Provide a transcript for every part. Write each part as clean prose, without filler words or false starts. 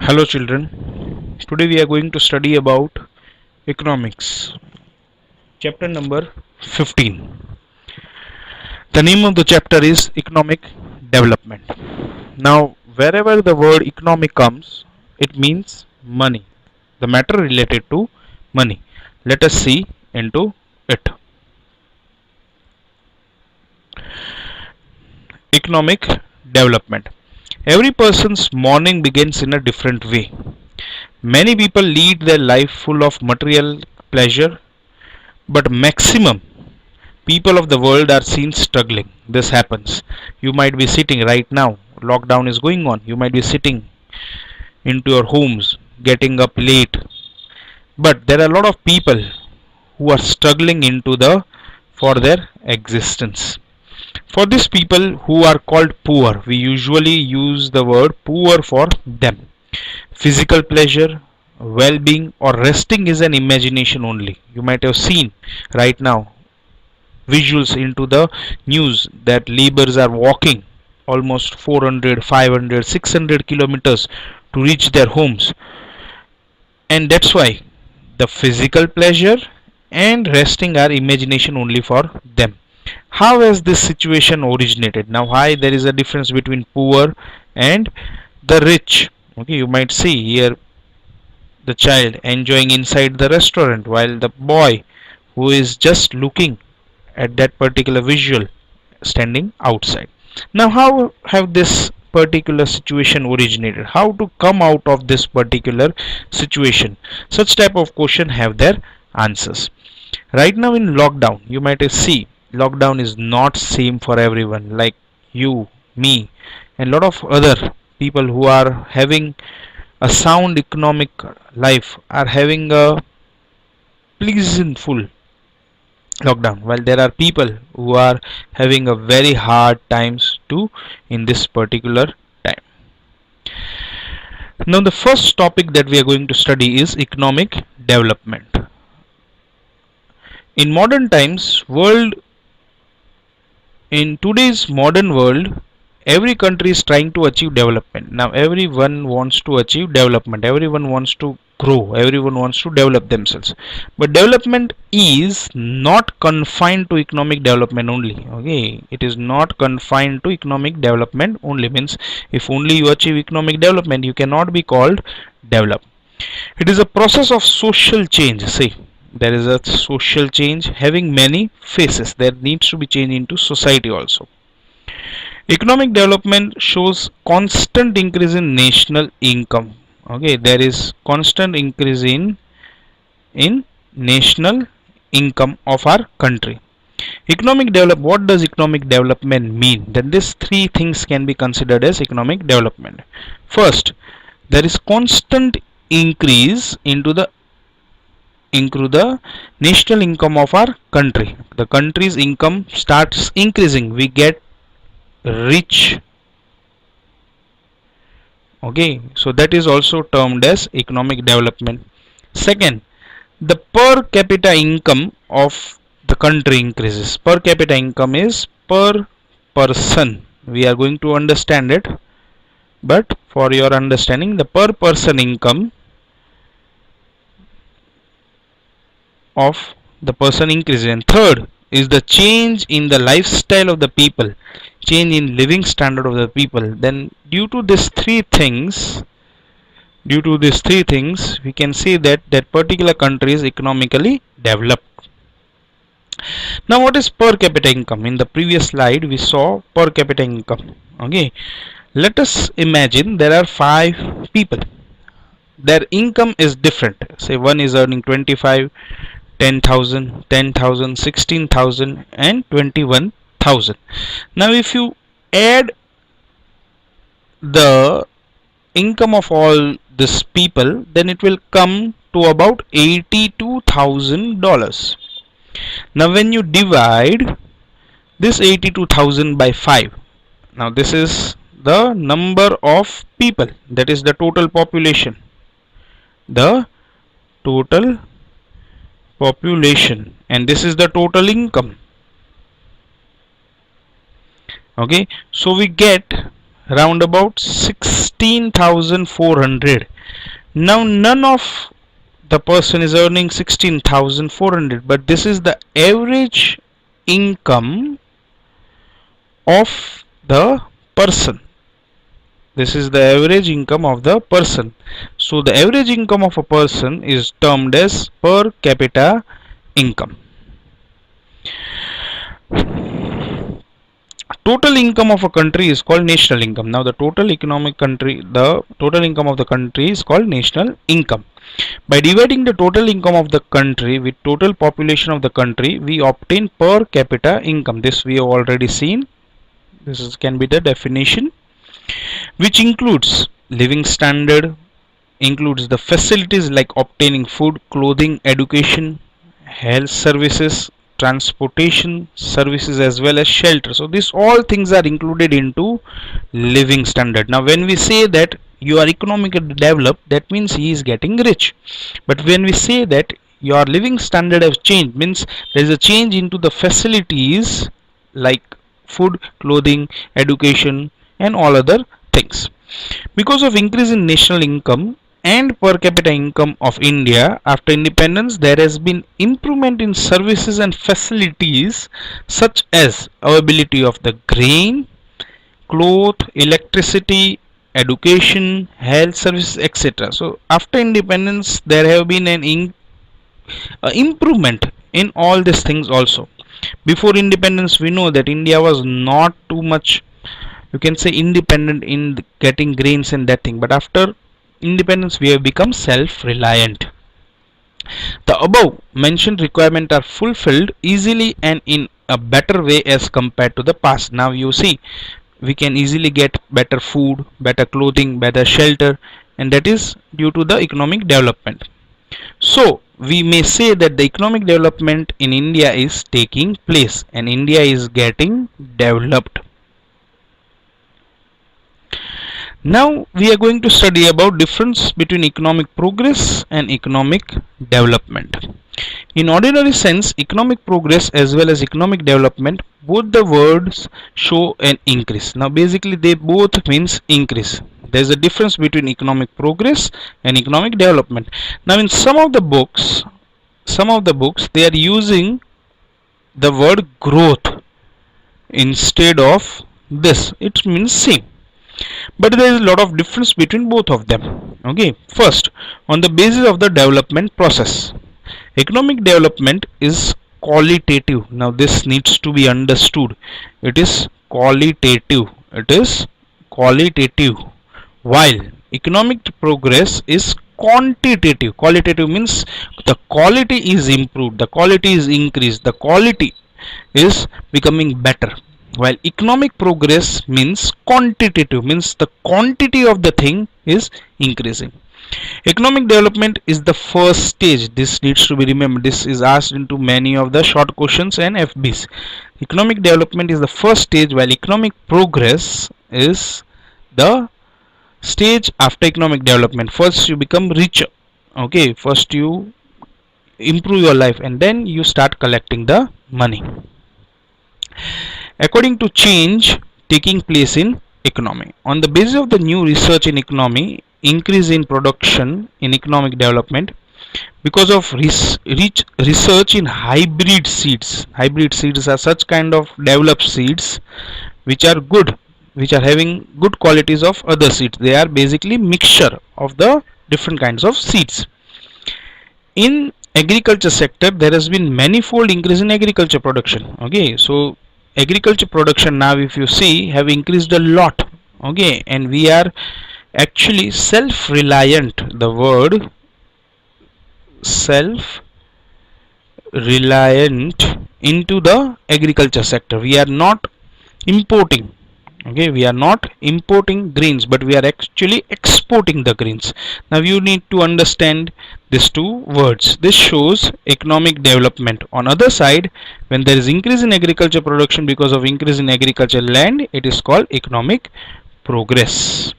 Hello children, today we are going to study about economics, chapter number 15. The name of the chapter is economic development. Now, wherever the word economic comes, it means money, the matter related to money. Let us see into it. Economic development. Every person's morning begins in a different way. Many people lead their life full of material pleasure, but maximum people of the world are seen struggling. This happens. You might be sitting right now, lockdown is going on. You might be sitting into your homes, getting up late. But there are a lot of people who are struggling into the for their existence. For these people who are called poor, we usually use the word poor for them. Physical pleasure, well being, or resting is an imagination only. You might have seen right now visuals into the news that laborers are walking almost 400, 500, 600 kilometers to reach their homes, and that's why the physical pleasure and resting are imagination only for them. How has this situation originated? Now, why there is a difference between poor and the rich? Okay, you might see here the child enjoying inside the restaurant while the boy who is just looking at that particular visual standing outside. Now, how have this particular situation originated? How to come out of this particular situation? Such type of question have their answers. Right now in lockdown, you might see lockdown is not same for everyone. Like you, me, and lot of other people who are having a sound economic life are having a pleasantful lockdown, while there are people who are having a very hard times too in this particular time. Now the first topic that we are going to study is economic development. In modern times world In today's modern world, every country is trying to achieve development. Now everyone wants to achieve development, everyone wants to grow, everyone wants to develop themselves. But development is not confined to economic development only. Okay, it is not confined to economic development only. Means if only you achieve economic development, you cannot be called develop. It is a process of social change. See, there is a social change having many phases. There needs to be change into society also. Economic development shows constant increase in national income. Okay, there is constant increase in national income of our country. Economic develop What does economic development mean? Then these three things can be considered as economic development. First, there is constant increase into the national income of our country. The country's income starts increasing, we get rich. Okay, so that is also termed as economic development. Second, the per capita income of the country increases. Per capita income is per person. We are going to understand it, but for your understanding, the per person income of the person increases. And third is the change in the lifestyle of the people, change in living standard of the people. Then due to these three things we can say that that particular country is economically developed. Now what is per capita income? In the previous slide we saw per capita income. Okay, let us imagine there are 5 people, their income is different. Say one is earning 25, 10,000, 10,000, 16,000, and 21,000. Now if you add the income of all these people, then it will come to about $82,000. Now when you divide this 82,000 by 5, now this is the number of people, that is the total population, the total population, and this is the total income. Okay, so we get round about 16,400. Now none of the person is earning 16,400, but this is the average income of the person. This is the average income of the person. So the average income of a person is termed as per capita income. Total income of a country is called national income. Now the total income of the country is called national income. By dividing the total income of the country with total population of the country, we obtain per capita income. This we have already seen. Can be the definition, which includes living standard, includes the facilities like obtaining food, clothing, education, health services, transportation services, as well as shelter. So these all things are included into living standard. Now when we say that you are economically developed, that means he is getting rich. But when we say that your living standard has changed, means there is a change into the facilities like food, clothing, education, and all other things. Because of increase in national income and per capita income of India after independence, there has been improvement in services and facilities such as availability of the grain, cloth, electricity, education, health services, etc. So after independence, there have been an improvement in all these things also. Before independence, we know that India was not too much, you can say, independent in getting grains and that thing, but after independence we have become self-reliant. The above mentioned requirements are fulfilled easily and in a better way as compared to the past. Now you see, we can easily get better food, better clothing, better shelter, and that is due to the economic development. So we may say that the economic development in India is taking place and India is getting developed. Now we are going to study about difference between economic progress and economic development. In ordinary sense, economic progress as well as economic development, both the words show an increase. Now basically they both means increase. There is a difference between economic progress and economic development. Now in some of the books they are using the word growth instead of this. It means same, but there is a lot of difference between both of them. Okay, first, on the basis of the development process, economic development is qualitative. Now this needs to be understood. It is qualitative. While economic progress is quantitative. Qualitative means the quality is improved, the quality is increased, the quality is becoming better, while economic progress means quantitative, means the quantity of the thing is increasing. Economic development is the first stage. This needs to be remembered. This is asked into many of the short questions and FBs. Economic development is the first stage, while economic progress is the stage after economic development. First you become richer. Okay, first you improve your life and then you start collecting the money. According to change taking place in economy, on the basis of the new research in economy, increase in production in economic development, because of research in hybrid seeds. Hybrid seeds are such kind of developed seeds which are good, which are having good qualities of other seeds. They are basically mixture of the different kinds of seeds. In agriculture sector, there has been manifold increase in agriculture production. Okay, so agriculture production now, if you see, have increased a lot. Okay, and we are actually self-reliant. The word self-reliant into the agriculture sector. We are not importing. Okay, we are not importing grains, but we are actually exporting the grains. Now you need to understand these two words. This shows economic development. On other side, when there is increase in agriculture production because of increase in agriculture land, it is called economic progress.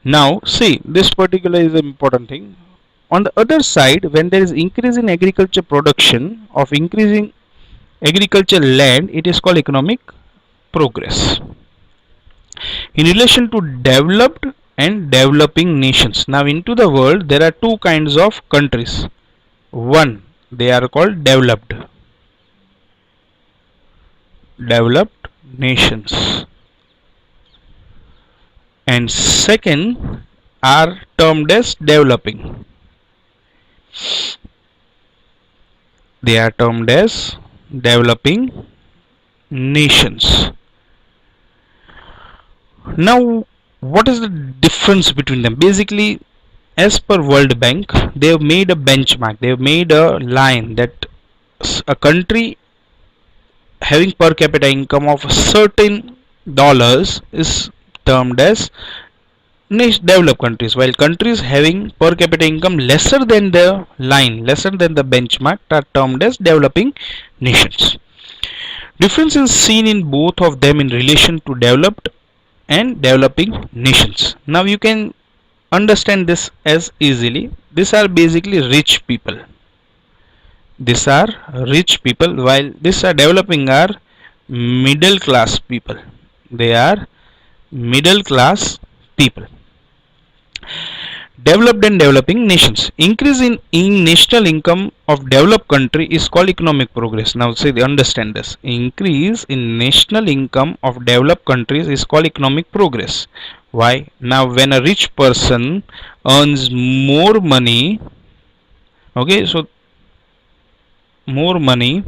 Now see, this particular is an important thing. On the other side, when there is increase in agriculture production of increasing agriculture land, it is called economic progress. in relation to developed and developing nations. Now into the world there are two kinds of countries. One, they are called developed nations, and second are termed as developing. They are termed as developing nations. Now what is the difference between them? Basically, as per World Bank, they have made a benchmark, they have made a line that a country having per capita income of certain dollars is termed as developed countries, while countries having per capita income lesser than the line, lesser than the benchmark, are termed as developing nations. Difference is seen in both of them in relation to developed and developing nations. Now you can understand this as easily. These are basically rich people. These are rich people, while these are developing are middle class people. They are middle class people. Developed and developing nations. Increase in national income of developed country is called economic progress. Now say they understand this. Increase in national income of developed countries is called economic progress. Why? Now when a rich person earns more money, okay, so more money,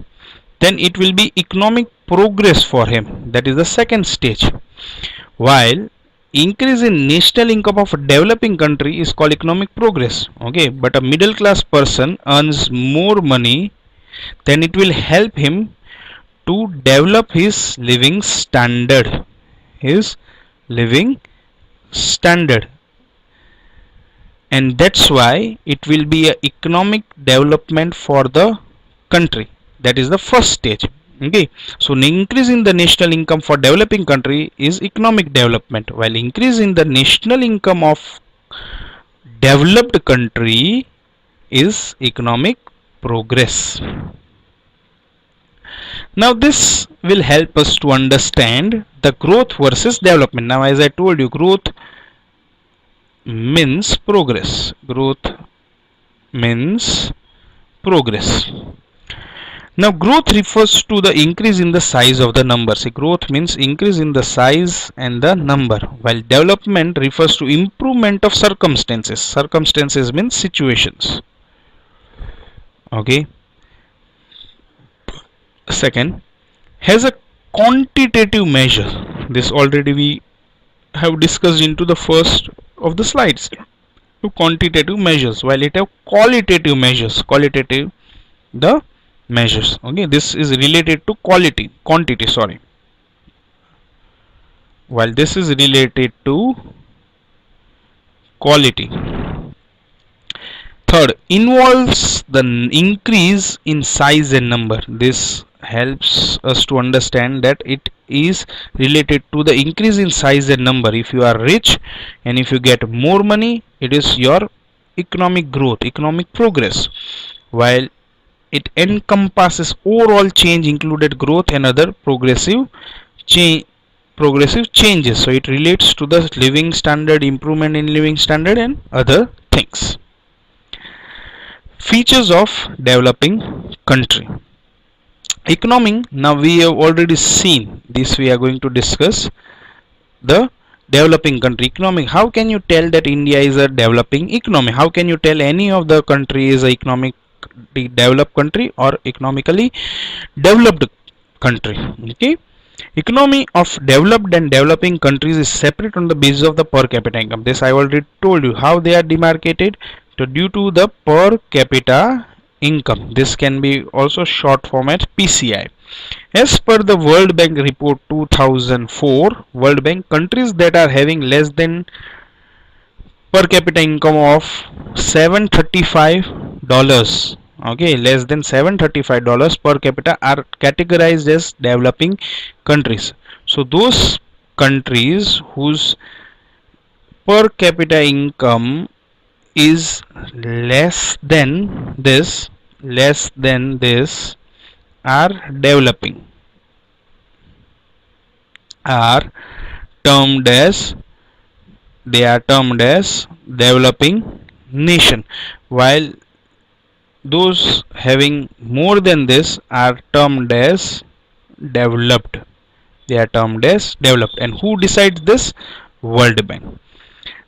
then it will be economic progress for him. That is the second stage. While increase in national income of a developing country is called economic progress. Okay, but a middle class person earns more money, then it will help him to develop his living standard. His living standard. And that's why it will be a economic development for the country. That is the first stage. Okay, so increase in the national income for developing country is economic development, while increase in the national income of developed country is economic progress. Now this will help us to understand the growth versus development. Now as I told you, growth means progress. Growth means progress. Now growth refers to the increase in the size of the number. See, growth means increase in the size and the number, while development refers to improvement of circumstances. Circumstances means situations. Okay. Second, has a quantitative measure. This already we have discussed into the first of the slides. To quantitative measures, while it have qualitative measures. Qualitative the measures. Okay, this is related to quantity, sorry, while this is related to quality. Third, involves the increase in size and number. This helps us to understand that it is related to the increase in size and number. If you are rich and if you get more money, it is your economic growth, economic progress, while it encompasses overall change included growth and other progressive changes. So it relates to the living standard, improvement in living standard and other things. Features of developing country. Economy, now we have already seen this, we are going to discuss the developing country economy. How can you tell that India is a developing economy? How can you tell any of the country is a economic developed country or economically developed country? Okay, economy of developed and developing countries is separate on the basis of the per capita income. This I already told you how they are demarcated. So due to the per capita income, this can be also short form as PCI. As per the World Bank report 2004, World Bank, countries that are having less than per capita income of $735, okay, less than $735 per capita, are categorized as developing countries. So those countries whose per capita income is less than this are developing, are termed as developing nation, while those having more than this are termed as developed. They are termed as developed. And who decides this? World Bank.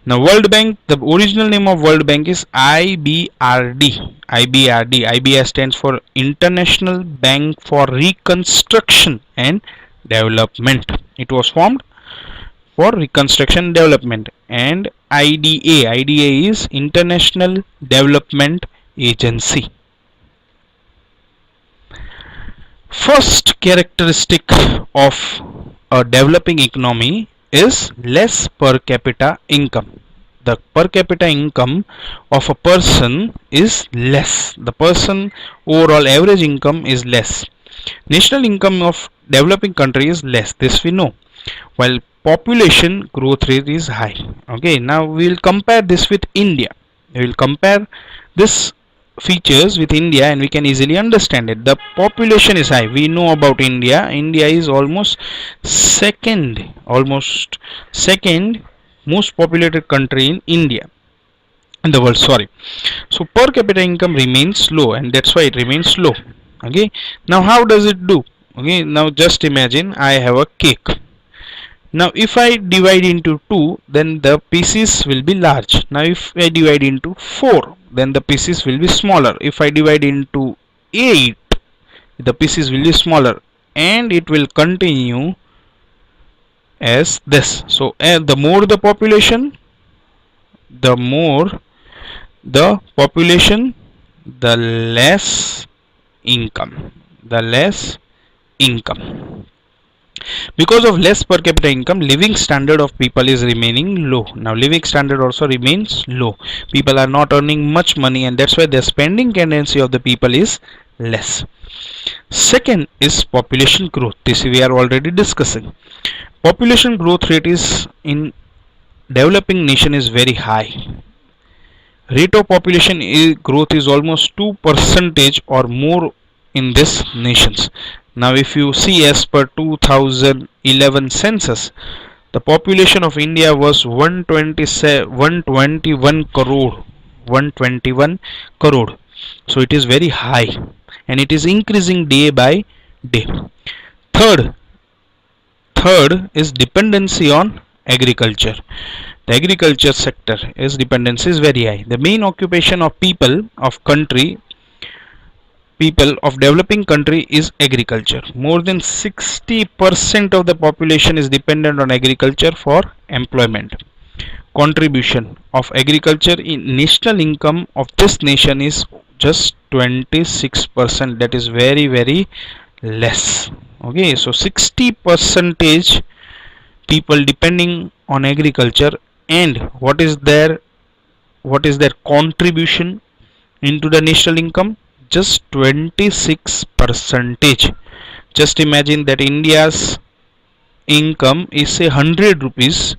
Now, World Bank, the original name of World Bank is IBRD. IBRD. IBR stands for International Bank for Reconstruction and Development. It was formed for reconstruction and development. And IDA is International Development Agency. First characteristic of a developing economy is less per capita income. The per capita income of a person is less. The person overall average income is less. National income of developing country is less. This we know. While population growth rate is high. Okay, now we will compare this with India. We will compare this features with India and we can easily understand it. The population is high. We know about India. India is almost second most populated country in the world. Sorry. So per capita income remains low, and that's why it remains low. Okay. Now how does it do? Okay. Now just imagine I have a cake. Now if I divide into 2, then the pieces will be large. Now if I divide into 4, then the pieces will be smaller. If I divide into 8, the pieces will be smaller, and it will continue as this. So the more the population, the less income. Because of less per capita income, living standard of people is remaining low. Now living standard also remains low. People are not earning much money, and that's why the spending tendency of the people is less. Second is population growth. This we are already discussing. Population growth rate is in developing nation is very high. Rate of population growth is almost 2% or more in these nations. Now if you see, as per 2011 census, the population of India was 121 crore. 121 crore. So it is very high, and it is increasing day by day. Third is dependency on agriculture. The agriculture sector is dependency is very high. The main occupation of people of developing country is agriculture. More than 60% of the population is dependent on agriculture for employment. Contribution of agriculture in national income of this nation is just 26%. That is very, very less. Okay, so 60% people depending on agriculture, and what is their contribution into the national income? Just 26%. Just imagine that India's income is say 100 rupees.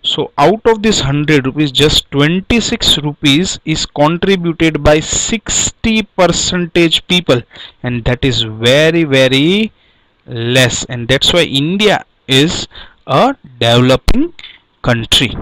So out of this 100 rupees, just 26 rupees is contributed by 60% people, and that is very, very less. And that's why India is a developing country.